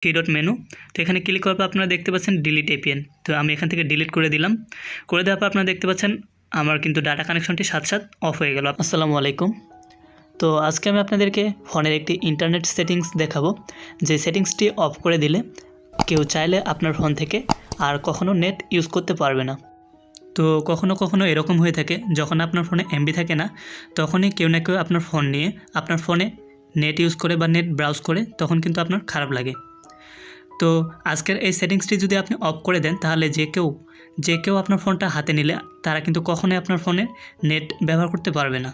Three dot menu. তো এখানে click করার পর আপনারা দেখতে পাচ্ছেন ডিলিট এপিএন। তো আমি এখান থেকে ডিলিট করে দিলাম। করে দেওয়ার পর আপনারা দেখতে পাচ্ছেন আমার কিন্তু ডাটা কানেকশনটি সাথে অফ হয়ে গেল। আসসালামু আলাইকুম। তো আজকে আমি আপনাদেরকে ফোনের একটি ইন্টারনেট সেটিংস দেখাবো, যে সেটিংসটি অফ করে দিলে কেউ চাইলে আপনার ফোন থেকে আর কখনো নেট ইউজ করতে পারবে না। তো কখনো কখনো এরকম হয়ে থাকে, যখন আপনার ফোনে এমবি থাকে না, তখনই কেউ না কেউ আপনার ফোন নিয়ে আপনার ফোনে নেট ইউজ করে বা নেট ব্রাউজ করে, তখন কিন্তু আপনার খারাপ লাগে। তো আজকের এই সেটিংসটি যদি আপনি অফ করে দেন, তাহলে যে কেউ আপনার ফোনটা হাতে নিলে তারা কিন্তু কখনোই আপনার ফোনে নেট ব্যবহার করতে পারবে না।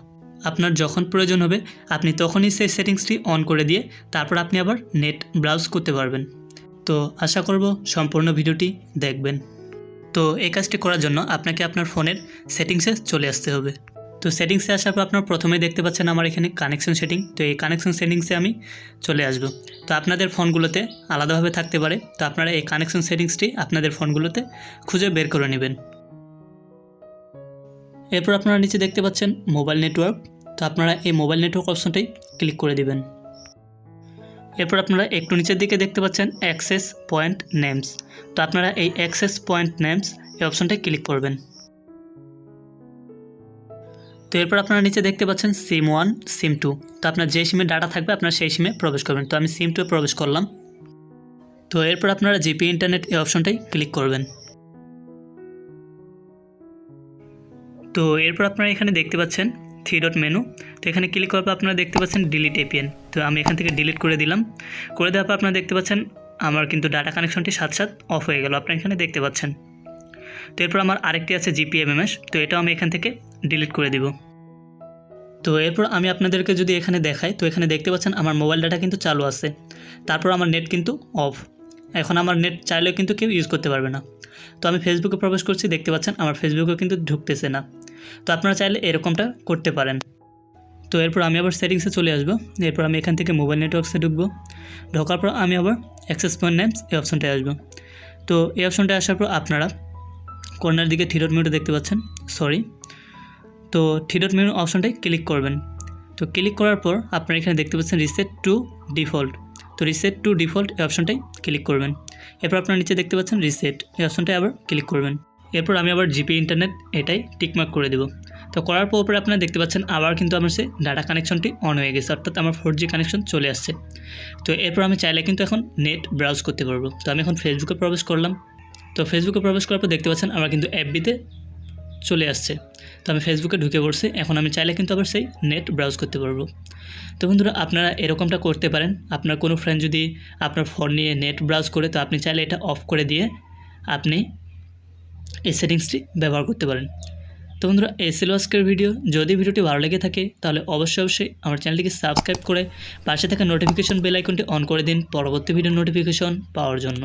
আপনার যখন প্রয়োজন হবে আপনি তখনই সেই সেটিংসটি অন করে দিয়ে তারপর আপনি আবার নেট ব্রাউজ করতে পারবেন। তো আশা করব সম্পূর্ণ ভিডিওটি দেখবেন। তো এই কাজটি করার জন্য আপনাকে আপনার ফোনের সেটিংসে চলে আসতে হবে। তো সেটিংসে আসার পর আপনারা প্রথমেই দেখতে পাচ্ছেন আমার এখানে কানেকশন সেটিং। তো এই কানেকশন সেটিংসে আমি চলে আসব। তো আপনাদের ফোনগুলোতে আলাদাভাবে থাকতে পারে, তো আপনারা এই কানেকশন সেটিংসটি আপনাদের ফোনগুলোতে খুঁজে বের করে নেবেন। এরপর আপনারা নিচে দেখতে পাচ্ছেন মোবাইল নেটওয়ার্ক। তো আপনারা এই মোবাইল নেটওয়ার্ক অপশনটাই ক্লিক করে দিবেন। এরপর আপনারা একটু নিচের দিকে দেখতে পাচ্ছেন অ্যাক্সেস পয়েন্ট নেমস। তো আপনারা এই অ্যাক্সেস পয়েন্ট নেমস এই অপশনটায় ক্লিক করবেন। তো এরপর আপনারা নিচে দেখতে পাচ্ছেন সিম 1 সিম 2। তো আপনার যে সিমে ডাটা থাকবে আপনারা সেই সিমে প্রবেশ করবেন। তো আমি সিম 2 প্রবেশ করলাম। তো এরপর আপনারা জিপি ইন্টারনেট এই অপশনটাই ক্লিক করবেন। তো এরপর আপনারা এখানে দেখতে পাচ্ছেন থ্রি ডট মেনু। তো এখানে ক্লিক করার পর আপনারা দেখতে পাচ্ছেন ডিলিট এপিএন। তো আমি এখান থেকে ডিলিট করে দিলাম। করে দেওয়ার পর আপনারা দেখতে পাচ্ছেন আমার কিন্তু ডাটা কানেকশনটি সাথে অফ হয়ে গেল, আপনারা এখানে দেখতে পাচ্ছেন। তো এরপর আমার আরেকটি আছে জিপিএমএমএস। তো এটাও আমি এখান থেকে ডিলিট করে দিব। তো এরপর আমি আপনাদেরকে যদি এখানে দেখাই, তো এখানে দেখতে পাচ্ছেন আমার মোবাইল ডাটা কিন্তু চালু আছে, তারপর আমার নেট কিন্তু অফ। এখন আমার নেট চাইলেও কিন্তু কেউ ইউজ করতে পারবে না। তো আমি ফেসবুকে প্রবেশ করছি, দেখতে পাচ্ছেন আমার ফেসবুকে কিন্তু ঢুকতেছে না। তো আপনারা চাইলে এরকমটা করতে পারেন। তো এরপর আমি আবার সেটিংসে চলে আসবো। এরপর আমি এখান থেকে মোবাইল নেটওয়ার্কসে ঢুকবো। ঢোকার পর আমি আবার অ্যাক্সেস পয়েন্ট নেমস এই অপশনটায় আসবো। তো এই অপশনটায় আসার পর আপনারা কর্নার দিকে থ্রি ডট মেনুটা দেখতে পাচ্ছেন, তো থ্রি ডট মেনু অপশনটায় ক্লিক করবেন। তো ক্লিক করার পর আপনারা এখানে দেখতে পাচ্ছেন রিসেট টু ডিফল্ট। তো রিসেট টু ডিফল্ট এই অপশনটাই ক্লিক করবেন। এরপর আপনারা নিচে দেখতে পাচ্ছেন রিসেট এই অপশনটায় আবার ক্লিক করবেন। এরপর আমি আবার জিপি ইন্টারনেট এটাই টিকমার্ক করে দেব। তো করার পর আপনারা দেখতে পাচ্ছেন আবার কিন্তু আমার সে ডাটা কানেকশনটি অন হয়ে গেছে, অর্থাৎ আমার 4G কানেকশন চলে আসছে। তো এরপর আমি চাইলে কিন্তু এখন নেট ব্রাউজ করতে পারবো। তো আমি এখন ফেসবুকে প্রবেশ করলাম। তো ফেসবুকে প্রবেশ করার পর দেখতে পাচ্ছেন আমার কিন্তু এফবিতে চলে আসছে। তো আমি ফেসবুকে ঢুকে পড়ছি, এখন আমি চাইলে কিন্তু আবার সেই নেট ব্রাউজ করতে পারবো। তো বন্ধুরা, আপনারা এরকমটা করতে পারেন। আপনার কোনো ফ্রেন্ড যদি আপনার ফোন নিয়ে নেট ব্রাউজ করে, তো আপনি চাইলে এটা অফ করে দিয়ে আপনি এই সেটিংসটি ব্যবহার করতে পারেন। তো বন্ধুরা, এই ছিল আজকের ভিডিও। যদি ভিডিওটি ভালো লেগে থাকে তাহলে অবশ্যই আমার চ্যানেলটিকে সাবস্ক্রাইব করে পাশে থাকা নোটিফিকেশন বেল আইকনটি অন করে দিন পরবর্তী ভিডিওর নোটিফিকেশন পাওয়ার জন্য।